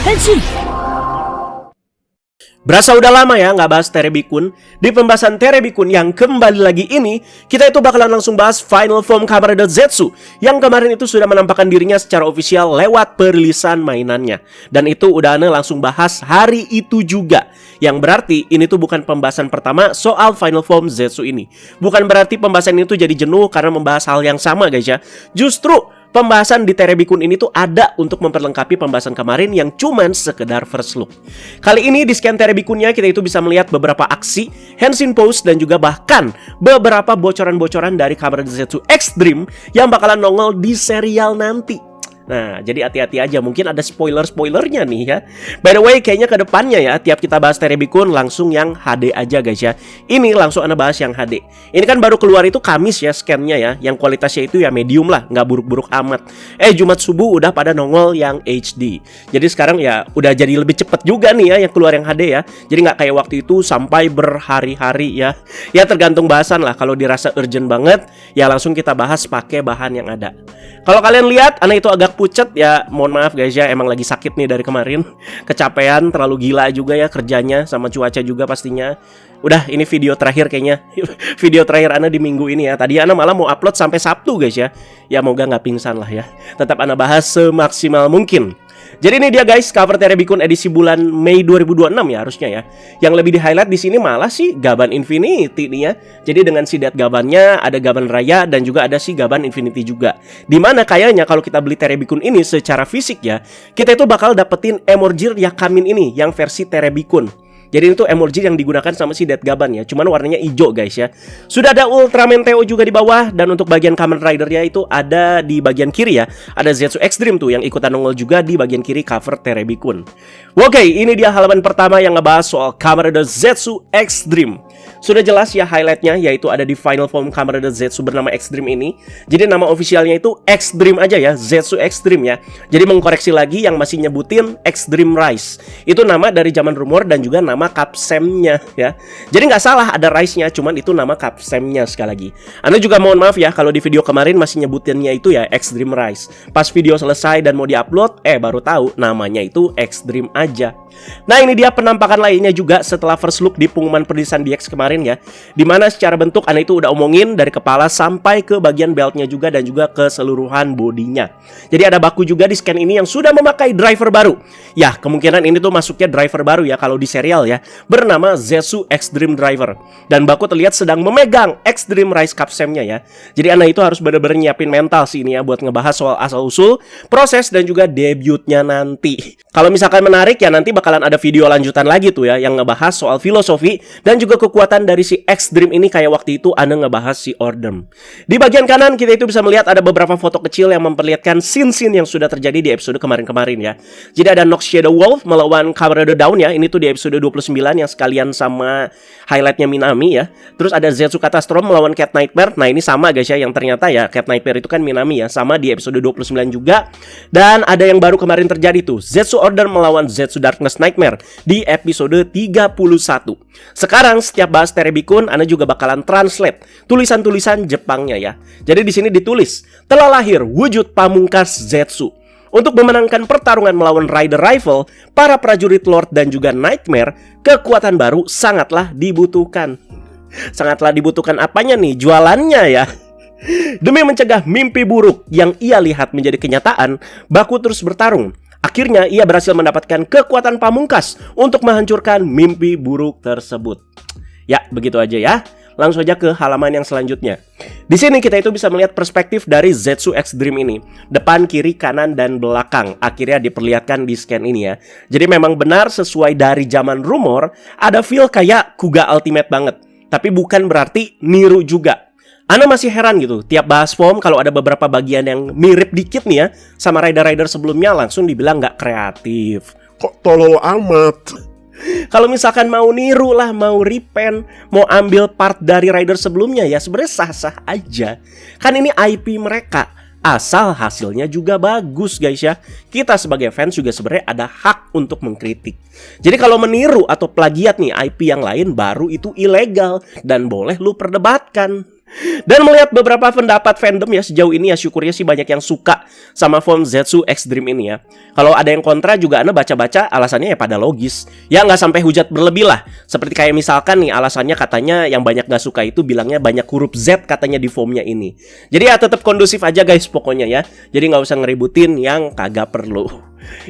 Henshin! Berasa udah lama ya nggak bahas Terebi-kun. Di pembahasan Terebi-kun yang kembali lagi ini, kita itu bakalan langsung bahas Final Form Kamen Rider Zetsu yang kemarin itu sudah menampakkan dirinya secara ofisial lewat perilisan mainannya. Dan itu udah Ane langsung bahas hari itu juga. Yang berarti ini tuh bukan pembahasan pertama soal Final Form Zetsu ini. Bukan berarti pembahasan itu jadi jenuh karena membahas hal yang sama guys ya. Justru pembahasan di Terebi-kun ini tuh ada untuk memperlengkapi pembahasan kemarin yang cuman sekedar first look. Kali ini di scan Terebi-kunnya kita itu bisa melihat beberapa aksi, Henshin pose, dan juga bahkan beberapa bocoran-bocoran dari Kamen Rider Zetsu Extreme yang bakalan nongol di serial nanti. Nah, jadi hati-hati aja, mungkin ada spoiler-spoilernya nih ya. By the way, kayaknya ke depannya ya, tiap kita bahas Terebi-kun langsung yang HD aja guys ya. Ini langsung Anda bahas yang HD. Ini kan baru keluar itu Kamis ya scan-nya ya, yang kualitasnya itu ya medium lah, nggak buruk-buruk amat. Jumat subuh udah pada nongol yang HD. Jadi sekarang ya udah jadi lebih cepet juga nih ya yang keluar yang HD ya. Jadi nggak kayak waktu itu sampai berhari-hari ya. Ya tergantung bahasan lah, kalau dirasa urgent banget ya langsung kita bahas pakai bahan yang ada. Kalau kalian lihat, Ana itu agak pucet ya, mohon maaf guys ya, emang lagi sakit nih dari kemarin. Kecapean, terlalu gila juga ya kerjanya, sama cuaca juga pastinya. Udah, ini video terakhir kayaknya. Video terakhir Ana di minggu ini ya. Tadi Ana malah mau upload sampai Sabtu guys ya. Ya moga nggak pingsan lah ya. Tetap Ana bahas semaksimal mungkin. Jadi ini dia guys, cover Terebi-kun edisi bulan Mei 2026 ya harusnya ya. Yang lebih di-highlight di sini malah sih Gaban Infinity nih ya. Jadi dengan si Death Gabannya, ada Gaban Raya, dan juga ada si Gaban Infinity juga. Dimana kayaknya kalau kita beli Terebi-kun ini secara fisik ya, kita itu bakal dapetin Emorjir Yakamin ini yang versi Terebi-kun. Jadi itu Emorjir yang digunakan sama si Death Gaban ya, cuman warnanya hijau guys ya. Sudah ada Ultraman Teo juga di bawah, dan untuk bagian Kamen Rider-nya itu ada di bagian kiri ya. Ada Zetsu Extreme tuh yang ikutan nongol juga di bagian kiri cover Terebi-kun. Oke, ini dia halaman pertama yang ngebahas soal Kamen Rider Zetsu Extreme. Sudah jelas ya highlightnya, yaitu ada di Final Form Kamen Rider Zetsu bernama Extreme ini. Jadi nama ofisialnya itu Extreme aja ya, Zetsu Extreme ya. Jadi mengkoreksi lagi yang masih nyebutin Extreme Rise. Itu nama dari zaman rumor dan juga nama Capsem-nya ya. Jadi nggak salah ada Rise-nya, cuman itu nama Capsem-nya sekali lagi. Anda juga mohon maaf ya kalau di video kemarin masih nyebutinnya itu ya Extreme Rise. Pas video selesai dan mau diupload, baru tahu namanya itu Extreme aja. Nah ini dia penampakan lainnya juga setelah first look di pengumuman perilisan DX kemarin ya. Dimana secara bentuk Anda itu udah omongin dari kepala sampai ke bagian beltnya juga dan juga keseluruhan bodinya. Jadi ada Baku juga di scan ini yang sudah memakai driver baru. Ya kemungkinan ini tuh masuknya driver baru ya kalau di serial ya, bernama Zetsu Extreme Driver. Dan Baku terlihat sedang memegang Extreme Rise Capsem-nya ya. Jadi Anda itu harus benar-benar nyiapin mental sih ini ya buat ngebahas soal asal-usul, proses, dan juga debutnya nanti. Kalau misalkan menarik ya nanti bakalan ada video lanjutan lagi tuh ya yang ngebahas soal filosofi dan juga kekuatan dari si Extreme ini kayak waktu itu Anda ngebahas si Ordem. Di bagian kanan kita itu bisa melihat ada beberapa foto kecil yang memperlihatkan scene-scene yang sudah terjadi di episode kemarin-kemarin ya. Jadi ada Nox Shadow Wolf melawan Kamen Rider Dawn ya. Ini tuh di episode 29 yang sekalian sama highlightnya Minami ya. Terus ada Zetsu Catastrophe melawan Cat Nightmare. Nah ini sama guys ya, yang ternyata ya Cat Nightmare itu kan Minami ya, sama di episode 29 juga. Dan ada yang baru kemarin terjadi tuh, Zetsu Order melawan Zetsu Darkness Nightmare di episode 31. Sekarang setiap bahas Terebi-kun Anda juga bakalan translate tulisan-tulisan Jepangnya ya. Jadi di sini ditulis, telah lahir wujud pamungkas Zetsu. Untuk memenangkan pertarungan melawan Rider Rival, para prajurit Lord dan juga Nightmare, kekuatan baru sangatlah dibutuhkan. Sangatlah dibutuhkan apanya nih? Jualannya ya. Demi mencegah mimpi buruk yang ia lihat menjadi kenyataan, Baku terus bertarung. Akhirnya ia berhasil mendapatkan kekuatan pamungkas untuk menghancurkan mimpi buruk tersebut. Ya, begitu aja ya. Langsung aja ke halaman yang selanjutnya. Di sini kita itu bisa melihat perspektif dari Zetsu Extreme ini. Depan, kiri, kanan, dan belakang. Akhirnya diperlihatkan di scan ini ya. Jadi memang benar sesuai dari zaman rumor, ada feel kayak Kuga Ultimate banget. Tapi bukan berarti niru juga. Ana masih heran gitu, tiap bahas form kalau ada beberapa bagian yang mirip dikit nih ya sama rider-rider sebelumnya langsung dibilang nggak kreatif. Kok tolol amat? Kalau misalkan mau niru lah, mau repaint, mau ambil part dari rider sebelumnya ya sebenarnya sah-sah aja. Kan ini IP mereka, asal hasilnya juga bagus guys ya. Kita sebagai fans juga sebenarnya ada hak untuk mengkritik. Jadi kalau meniru atau plagiat nih IP yang lain baru itu ilegal dan boleh lu perdebatkan. Dan melihat beberapa pendapat fandom ya sejauh ini ya, syukurnya sih banyak yang suka sama form Zetsu Extreme ini ya. Kalau ada yang kontra juga Ana baca-baca alasannya ya pada logis. Ya nggak sampai hujat berlebih lah. Seperti kayak misalkan nih alasannya katanya yang banyak nggak suka itu bilangnya banyak huruf Z katanya di formnya ini. Jadi ya tetap kondusif aja guys pokoknya ya. Jadi nggak usah ngeributin yang kagak perlu.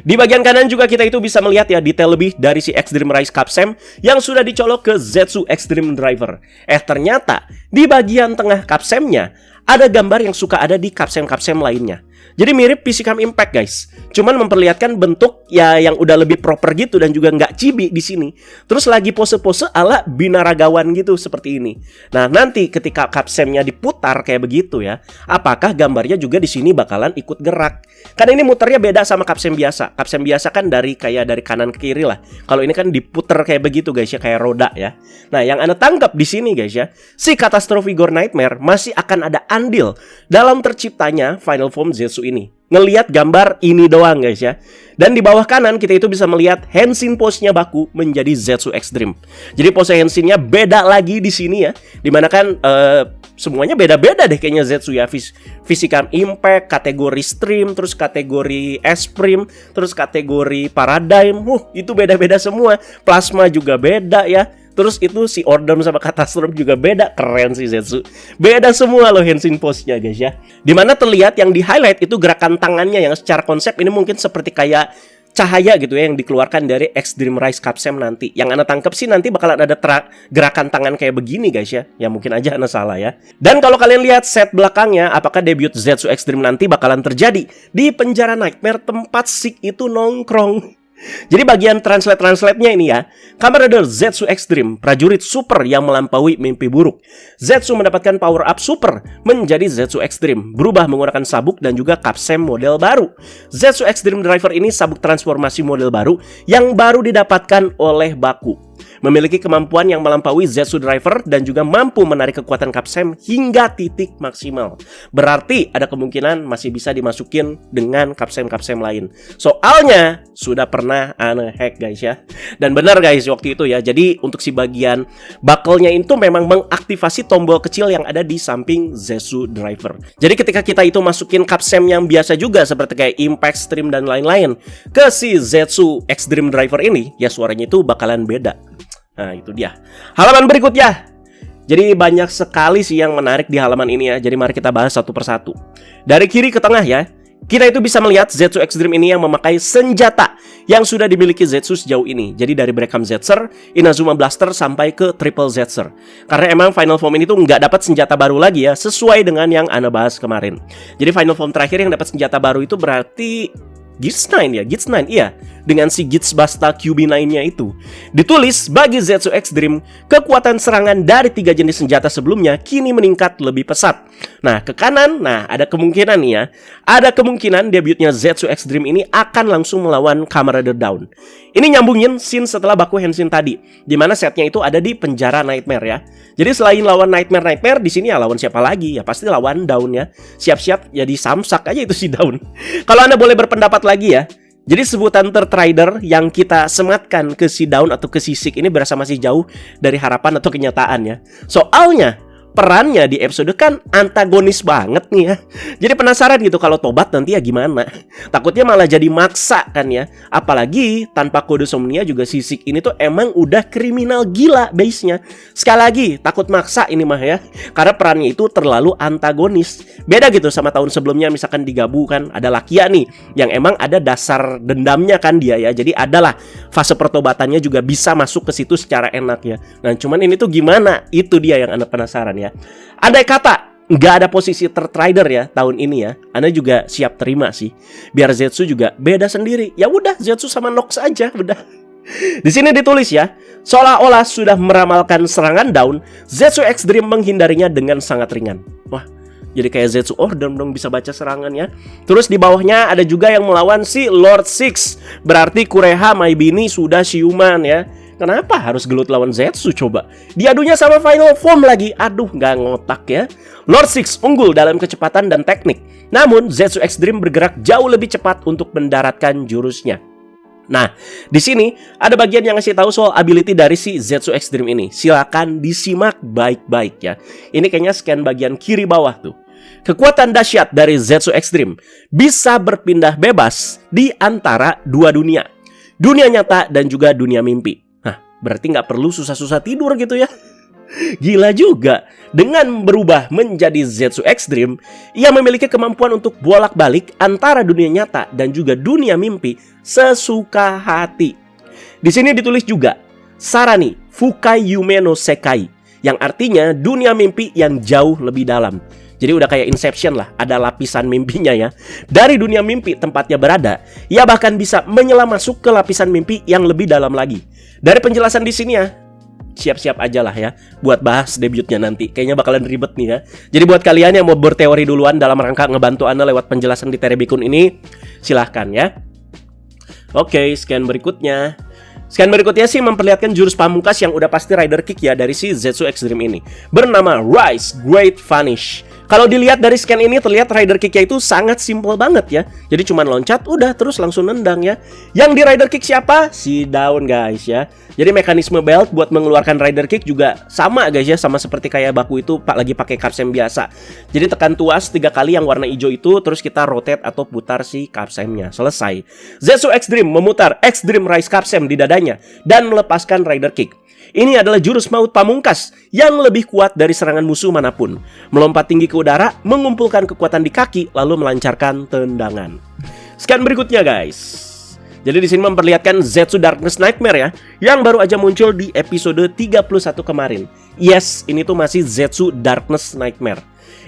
Di bagian kanan juga kita itu bisa melihat ya detail lebih dari si Extreme Rise Capsem yang sudah dicolok ke Zetsu Extreme Driver. Ternyata di bagian tengah Capsemnya ada gambar yang suka ada di Capsem-Capsem lainnya. Jadi mirip PC Cam Impact guys. Cuman memperlihatkan bentuk ya yang udah lebih proper gitu dan juga nggak chibi di sini. Terus lagi pose-pose ala binaragawan gitu seperti ini. Nah, nanti ketika Capsemnya diputar kayak begitu ya, apakah gambarnya juga di sini bakalan ikut gerak? Karena ini muternya beda sama Capsem biasa. Capsem biasa kan dari kanan ke kiri lah. Kalau ini kan diputer kayak begitu guys ya, kayak roda ya. Nah, yang Anda tangkap di sini guys ya, si Catastrophe Gore Nightmare masih akan ada andil dalam terciptanya final form Zetsu ini. Ngelihat gambar ini doang guys ya. Dan di bawah kanan kita itu bisa melihat Henshin pose-nya Baku menjadi Zetsu Extreme. Jadi pose Henshin-nya beda lagi di sini ya. Dimana kan semuanya beda-beda deh kayaknya Zetsu ya. Physical Impact, kategori Stream, terus kategori Esprim, terus kategori Paradigm. Itu beda-beda semua. Plasma juga beda ya. Terus itu si Ordom sama Catastrophe juga beda. Keren sih Zetsu. Beda semua loh Henshin pose-nya guys ya. Dimana terlihat yang di highlight itu gerakan tangannya yang secara konsep ini mungkin seperti kayak cahaya gitu ya yang dikeluarkan dari Extreme Rise Capsem nanti. Yang Ana tangkap sih nanti bakalan ada gerakan tangan kayak begini guys ya. Ya mungkin aja Ana salah ya. Dan kalau kalian lihat set belakangnya, apakah debut Zetsu Extreme nanti bakalan terjadi di penjara Nightmare tempat Sick itu nongkrong. Jadi bagian translate-nya ini ya, Kamen Rider Zetsu Extreme, prajurit super yang melampaui mimpi buruk. Zetsu mendapatkan power up super menjadi Zetsu Extreme, berubah menggunakan sabuk dan juga Capsem model baru. Zetsu Extreme Driver ini sabuk transformasi model baru yang baru didapatkan oleh Baku. Memiliki kemampuan yang melampaui Zetsu Driver dan juga mampu menarik kekuatan Capsem hingga titik maksimal. Berarti ada kemungkinan masih bisa dimasukin dengan Capsem-Capsem lain. Soalnya sudah pernah Ana hack guys ya. Dan benar guys waktu itu ya. Jadi untuk si bagian buckle-nya itu memang mengaktifasi tombol kecil yang ada di samping Zetsu Driver. Jadi ketika kita itu masukin Capsem yang biasa juga seperti kayak Impact, Stream dan lain-lain ke si Zetsu Extreme Driver ini, ya suaranya itu bakalan beda. Nah itu dia. Halaman berikutnya. Jadi banyak sekali sih yang menarik di halaman ini ya. Jadi mari kita bahas satu persatu. Dari kiri ke tengah ya, kita itu bisa melihat Zetsu Extreme ini yang memakai senjata yang sudah dimiliki Zetsu sejauh ini. Jadi dari Brackham Zetser, Inazuma Blaster sampai ke Triple Zetser. Karena emang Final Form ini tuh nggak dapat senjata baru lagi ya, sesuai dengan yang Ana bahas kemarin. Jadi Final Form terakhir yang dapat senjata baru itu berarti Gits 9 ya, Gits 9 iya. Dengan si Gits Basta QB9-nya itu. Ditulis, bagi Zetsu Extreme, kekuatan serangan dari 3 jenis senjata sebelumnya kini meningkat lebih pesat. Nah, ke kanan, ada kemungkinan nih ya. Ada kemungkinan debutnya Zetsu Extreme ini akan langsung melawan Kamen Rider Down. Ini nyambungin scene setelah Baku Henshin tadi, dimana setnya itu ada di penjara Nightmare ya. Jadi selain lawan Nightmare di sini ya lawan siapa lagi? Ya pasti lawan Down ya. Siap-siap jadi samsak aja itu si Down. Kalau Anda boleh berpendapat lagi ya. Jadi sebutan Third Rider yang kita sematkan ke si Down atau ke si Sick ini berasa masih jauh dari harapan atau kenyataan ya. Soalnya perannya di episode kan antagonis banget nih ya. Jadi penasaran gitu kalau tobat nanti ya gimana. Takutnya malah jadi maksa kan ya. Apalagi tanpa kode Somnia juga si Sick ini tuh emang udah kriminal gila base-nya. Sekali lagi takut maksa ini mah ya. Karena perannya itu terlalu antagonis. Beda gitu sama tahun sebelumnya misalkan di Gabu kan ada Lakia nih yang emang ada dasar dendamnya kan dia ya. Jadi adalah fase pertobatannya juga bisa masuk ke situ secara enak ya. Nah cuman ini tuh gimana? Itu dia yang Anda penasaran ya. Andai kata nggak ada posisi Third Rider ya tahun ini ya, Anda juga siap terima sih. Biar Zetsu juga beda sendiri. Ya udah Zetsu sama Nox aja udah. Di sini ditulis ya, seolah-olah sudah meramalkan serangan Down, Zetsu Extreme menghindarinya dengan sangat ringan. Wah, jadi kayak Zetsu Ordom dong bisa baca serangannya. Terus di bawahnya ada juga yang melawan si Lord Six. Berarti Kureha Maibini sudah siuman ya. Kenapa harus gelut lawan Zetsu coba? Diadunya sama Final Form lagi. Aduh, nggak ngotak ya. Lord Six unggul dalam kecepatan dan teknik. Namun, Zetsu Extreme bergerak jauh lebih cepat untuk mendaratkan jurusnya. Nah, di sini ada bagian yang ngasih tahu soal ability dari si Zetsu Extreme ini. Silakan disimak baik-baik ya. Ini kayaknya scan bagian kiri bawah tuh. Kekuatan dahsyat dari Zetsu Extreme bisa berpindah bebas di antara dua dunia. Dunia nyata dan juga dunia mimpi. Nah, berarti nggak perlu susah-susah tidur gitu ya. Gila juga. Dengan berubah menjadi Zetsu Extreme, ia memiliki kemampuan untuk bolak-balik antara dunia nyata dan juga dunia mimpi sesuka hati. Di sini ditulis juga Sarani Fukai Yume no Sekai, yang artinya dunia mimpi yang jauh lebih dalam. Jadi udah kayak Inception lah, ada lapisan mimpinya ya. Dari dunia mimpi tempatnya berada, ia bahkan bisa menyelam masuk ke lapisan mimpi yang lebih dalam lagi. Dari penjelasan di sini ya, siap-siap aja lah ya buat bahas debutnya nanti. Kayaknya bakalan ribet nih ya. Jadi buat kalian yang mau berteori duluan dalam rangka ngebantu Anda lewat penjelasan di Terebikun ini, silahkan ya. Oke, scan berikutnya. Scan berikutnya sih memperlihatkan jurus pamungkas yang udah pasti Rider Kick ya dari si Zetsu Extreme ini. Bernama Rise Great Vanish. Kalau dilihat dari scan ini terlihat Rider Kick-nya itu sangat simple banget ya. Jadi cuman loncat udah terus langsung nendang ya. Yang di Rider Kick siapa? Si Daun guys ya. Jadi mekanisme belt buat mengeluarkan Rider Kick juga sama guys ya, sama seperti kayak Baku itu lagi pakai Capsem biasa. Jadi tekan tuas 3 kali yang warna hijau itu, terus kita rotate atau putar si Capsemnya. Selesai. Zetsu Extreme memutar Extreme Rise Capsem di dadanya dan melepaskan Rider Kick. Ini adalah jurus maut pamungkas yang lebih kuat dari serangan musuh manapun. Melompat tinggi ke udara, mengumpulkan kekuatan di kaki, lalu melancarkan tendangan. Scan berikutnya guys. Jadi di sini memperlihatkan Zetsu Darkness Nightmare ya, yang baru aja muncul di episode 31 kemarin. Yes, ini tuh masih Zetsu Darkness Nightmare.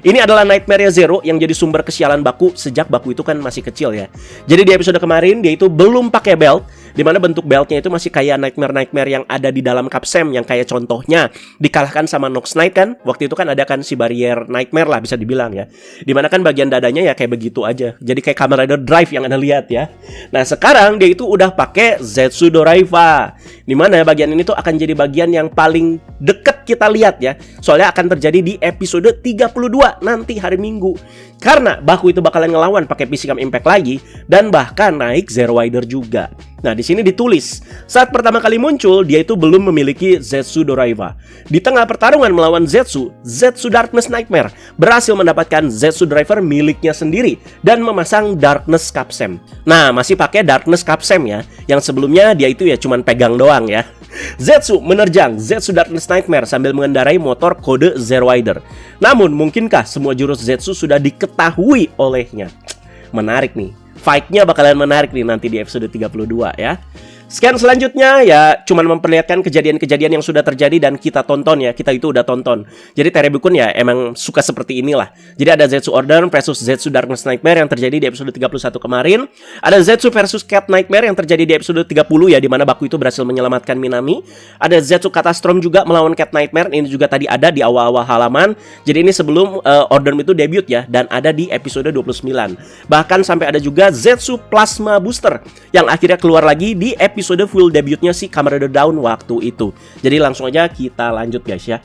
Ini adalah Nightmare Zero yang jadi sumber kesialan Baku sejak Baku itu kan masih kecil ya. Jadi di episode kemarin dia itu belum pakai belt, dimana bentuk beltnya itu masih kayak Nightmare yang ada di dalam Capsem, yang kayak contohnya dikalahkan sama Nox Knight kan. Waktu itu kan ada kan si barrier Nightmare lah bisa dibilang ya. Dimana kan bagian dadanya ya kayak begitu aja. Jadi kayak Kamen Rider Drive yang Anda lihat ya. Nah sekarang dia itu udah pakai Zetsu Doraiva, dimana bagian ini tuh akan jadi bagian yang paling deket kita lihat ya. Soalnya akan terjadi di episode 32 nanti hari Minggu. Karena Baku itu bakalan ngelawan pakai Physical Impact lagi dan bahkan naik Zero Rider juga. Nah, di sini ditulis, saat pertama kali muncul dia itu belum memiliki Zetsu Doraiva. Di tengah pertarungan melawan Zetsu Darkness Nightmare berhasil mendapatkan Zetsu Driver miliknya sendiri dan memasang Darkness Capsem. Nah, masih pakai Darkness Capsem ya, yang sebelumnya dia itu ya cuman pegang doang ya. Zetsu menerjang Zetsu Darkness Nightmare sambil mengendarai motor kode Zero Rider. Namun, mungkinkah semua jurus Zetsu sudah diketahui olehnya? Menarik nih. Fight-nya bakalan menarik nih nanti di episode 32 ya. Scan selanjutnya ya cuman memperlihatkan kejadian-kejadian yang sudah terjadi dan kita tonton ya. Kita itu udah tonton. Jadi Terebikun ya emang suka seperti inilah. Jadi ada Zetsu Order versus Zetsu Darkness Nightmare yang terjadi di episode 31 kemarin. Ada Zetsu versus Cat Nightmare yang terjadi di episode 30 ya, di mana Baku itu berhasil menyelamatkan Minami. Ada Zetsu Catastrom juga melawan Cat Nightmare. Ini juga tadi ada di awal-awal halaman. Jadi ini sebelum Order itu debut ya, dan ada di episode 29. Bahkan sampai ada juga Zetsu Plasma Booster yang akhirnya keluar lagi di episode full debutnya si Kamen Rider Dawn waktu itu. Jadi langsung aja kita lanjut guys ya.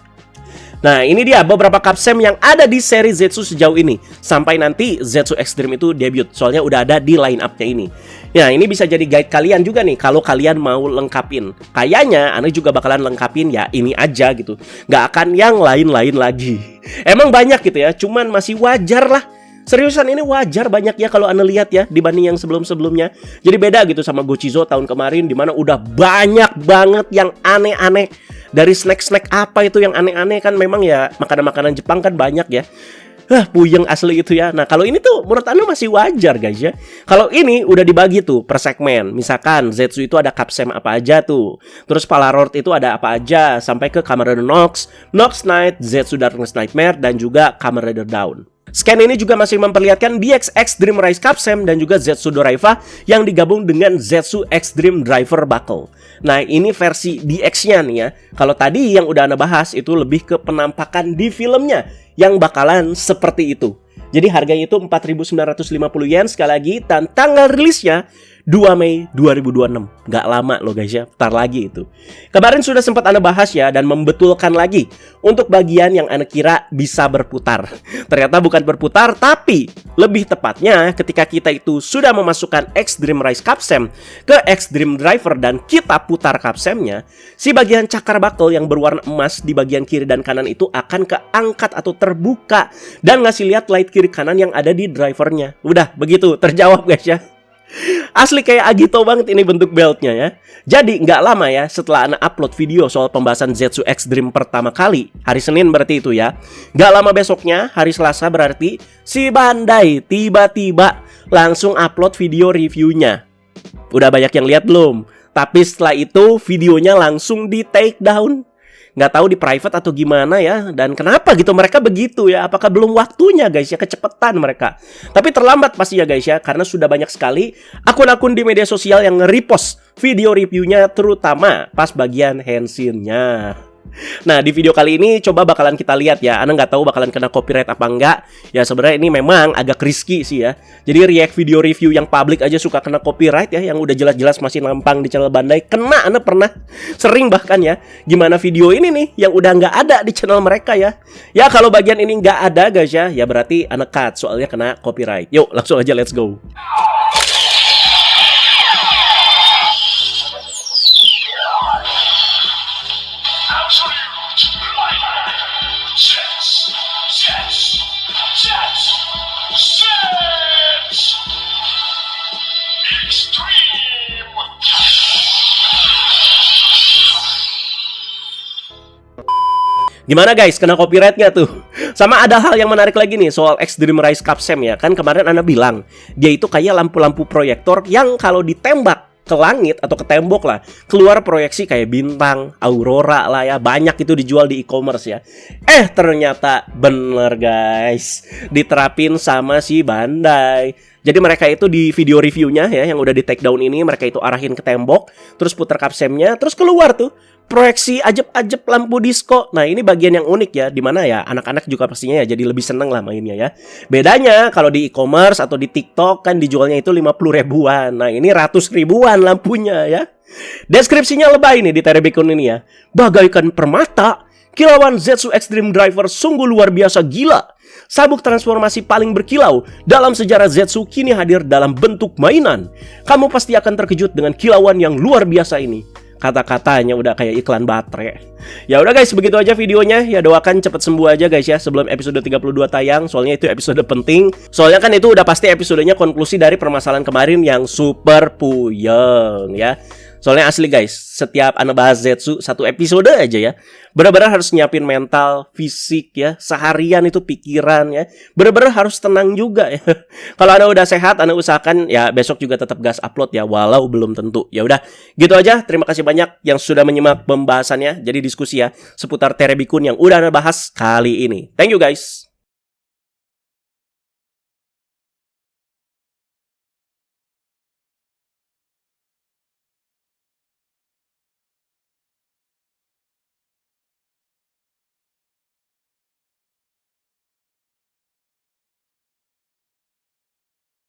Nah ini dia beberapa Capsem yang ada di seri Zetsu sejauh ini, sampai nanti Zetsu Extreme itu debut. Soalnya udah ada di line up-nya ini. Ya ini bisa jadi guide kalian juga nih kalau kalian mau lengkapin. Kayaknya Anda juga bakalan lengkapin ya ini aja gitu, nggak akan yang lain-lain lagi. Emang banyak gitu ya, cuman masih wajar lah. Seriusan ini wajar banyak ya kalau Anda lihat ya dibanding yang sebelum-sebelumnya. Jadi beda gitu sama Gochizo tahun kemarin, dimana udah banyak banget yang aneh-aneh. Dari snack-snack apa itu yang aneh-aneh kan, memang ya makanan-makanan Jepang kan banyak ya. Puyeng asli itu ya. Nah kalau ini tuh menurut Anda masih wajar guys ya. Kalau ini udah dibagi tuh per segmen. Misalkan Zetsu itu ada Capsem apa aja tuh. Terus Palarord itu ada apa aja, sampai ke Kamen Rider Nox Knight, Zetsu Darkness Nightmare, dan juga Kamen Rider Dawn. Scan ini juga masih memperlihatkan DX Extreme Rise Capsem dan juga Zetsu Doraiva yang digabung dengan Zetsu Extreme Driver Buckle. Nah ini versi DX-nya nih ya. Kalau tadi yang udah Anda bahas itu lebih ke penampakan di filmnya yang bakalan seperti itu. Jadi harganya itu 4.950 yen sekali lagi, dan tanggal rilisnya 2 Mei 2026. Nggak lama loh guys ya, bentar lagi itu. Kemarin sudah sempat Anda bahas ya dan membetulkan lagi untuk bagian yang Anda kira bisa berputar. Ternyata bukan berputar, tapi lebih tepatnya ketika kita itu sudah memasukkan Extreme Rise Capsem ke Extreme Driver dan kita putar capsemnya, si bagian cakar buckle yang berwarna emas di bagian kiri dan kanan itu akan keangkat atau terbuka dan ngasih lihat light kiri kanan yang ada di drivernya. Udah begitu, terjawab guys ya. Asli kayak Agito banget ini bentuk beltnya ya. Jadi nggak lama ya setelah Ana upload video soal pembahasan Zetsu Extreme pertama kali, hari Senin berarti itu ya, nggak lama besoknya hari Selasa berarti si Bandai tiba-tiba langsung upload video reviewnya. Udah banyak yang lihat belum? Tapi setelah itu videonya langsung di take down. Nggak tahu di private atau gimana ya. Dan kenapa gitu mereka begitu ya? Apakah belum waktunya guys ya, kecepatan mereka? Tapi terlambat pasti ya guys ya, karena sudah banyak sekali akun-akun di media sosial yang nge-repost video reviewnya, terutama pas bagian Henshin-nya. Nah di video kali ini coba bakalan kita lihat ya. Ana nggak tahu bakalan kena copyright apa enggak. Ya sebenarnya ini memang agak risky sih ya. Jadi react video review yang public aja suka kena copyright ya. Yang udah jelas-jelas masih nampang di channel Bandai kena. Ana pernah sering bahkan ya. Gimana video ini nih yang udah nggak ada di channel mereka ya. Ya kalau bagian ini nggak ada guys ya, ya berarti Ana cut soalnya kena copyright. Yuk langsung aja let's go. Gimana guys, kena copyright nggak tuh? Sama ada hal yang menarik lagi nih soal Extreme Rise Capsem ya. Kan kemarin Ana bilang, dia itu kayak lampu-lampu proyektor yang kalau ditembak ke langit atau ke tembok lah, keluar proyeksi kayak bintang, aurora lah ya. Banyak itu dijual di e-commerce ya. Ternyata bener guys, diterapin sama si Bandai. Jadi mereka itu di video reviewnya ya, yang udah di take down ini, mereka itu arahin ke tembok, terus putar capsemnya, terus keluar tuh proyeksi ajeb-ajeb lampu disco. Nah ini bagian yang unik ya, dimana ya anak-anak juga pastinya ya jadi lebih seneng lah mainnya ya. Bedanya kalau di e-commerce atau di TikTok kan dijualnya itu 50 ribuan. Nah ini ratus ribuan lampunya ya. Deskripsinya lebay nih di Terebikun ini ya. Bagaikan permata, kilauan Zetsu Extreme Driver sungguh luar biasa gila. Sabuk transformasi paling berkilau dalam sejarah Zetsu kini hadir dalam bentuk mainan. Kamu pasti akan terkejut dengan kilauan yang luar biasa ini. Kata-katanya udah kayak iklan baterai. Ya udah guys, begitu aja videonya. Ya doakan cepet sembuh aja guys ya sebelum episode 32 tayang. Soalnya itu episode penting. Soalnya kan itu udah pasti episodenya konklusi dari permasalahan kemarin yang super puyeng ya. Soalnya asli guys, setiap Ana bahas Zetsu satu episode aja ya, benar-benar harus nyiapin mental, fisik ya, seharian itu pikiran ya, benar-benar harus tenang juga ya. Kalau Ana udah sehat, Ana usahakan ya besok juga tetap gas upload ya, walau belum tentu. Ya udah, gitu aja. Terima kasih banyak yang sudah menyimak pembahasannya. Jadi diskusi ya seputar Terebikun yang udah Ana bahas kali ini. Thank you guys.